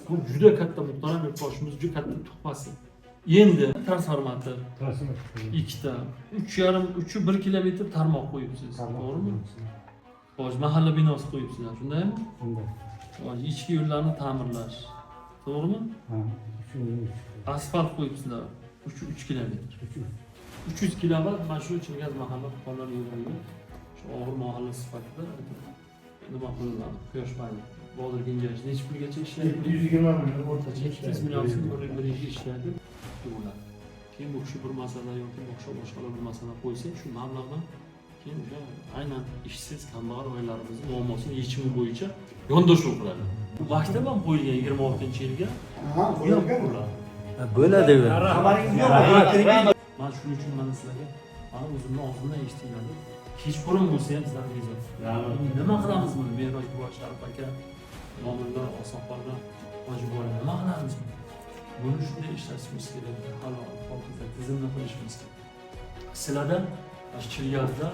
Bu juda katta muhtaram yurtboshimiz, juda katta tuhfasi. Endi transformator ikkita, 3,5 kilometr tarmoq qo'yibsiz, to'g'rimi? Xo'sh, mahalla binosi qo'yibsizlar, shundaymi? Shunday. Ichki yo'llarni ta'mirlash, to'g'rimi? Asfalt qo'yibsizlar, 3 kilometr. 300 kilovat mana shu Chilgaz mahalla fuqarolar yo'llarida shu og'ir mahalla sifatida nima qilinadi? Quyosh paneli. Bodir Kengash necha pulgacha ishlaydi? 120 million o'rtacha 200 million so'm bir yilga ishlaydi. Bo'ladi. Keyin bu kishi bir masala yoki boshqa bir masala qo'ysa, shu mablag'dan keyin o'sha aynan ishsiz kambag'al oilalarimizni muammosini yechimi bo'yicha yondashuv qiladi. Maktab ham qo'yilgan 26-yilga. Ha, qo'yilgan. Bo'ladi. Xabaringiz yo'qmi? Men shuning uchun mana sizlarga mana o'zimni og'zimdan eshitgandim. Kechqurun bo'lsa ham sizlar bilasiz. Nima qilamiz buni? Mehroj buva, Sharif aka, nomidor Osoqxonlar, Hojibola nima qilamiz buni? Buni shunday ishlatishimiz kerak. Halol, hofiza tizimli qilishimiz kerak. Sizlarda Chilgazda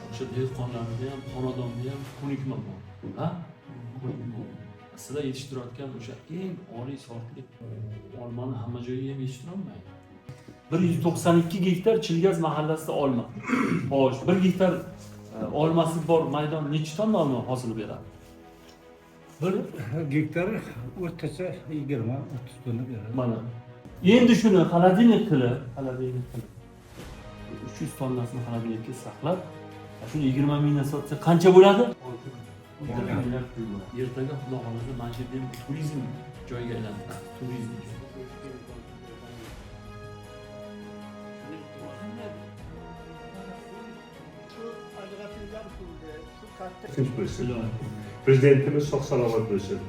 o'sha dehqonlarda ham, xonadonda ham ko'nikma bor. Ha? Ko'nikma. Sizlar yetishtirayotgan o'sha eng oliy sortli olmani hamma joyga ham yetishtirib olmaydi. 192 gektar Chilgaz mahallasida olma. Xo'sh, 1 gektar olmasi bor maydon necha tonna olma hosil beradi? 1 gektar o'rtacha 20-30 tonna beradi. Mana. Endi shuni xolodilnik qilib, 300 tonnasini xolodilnikka saqlab, shuni 20 mingdan sotsa qancha bo'ladi? 10 milliard pul bo'ladi. Ertaga xudo xolasa mana shu yerda turizm joyiga aylanadi. Turizm. Tinch bo'lsin. Prezidentimiz sog' salomat bo'lsin.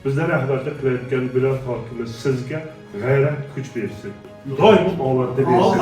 Bizlar rahbarlik qilayotgan viloyat hokimi sizga g'ayrat kuch bersin. Doim omadda bersin.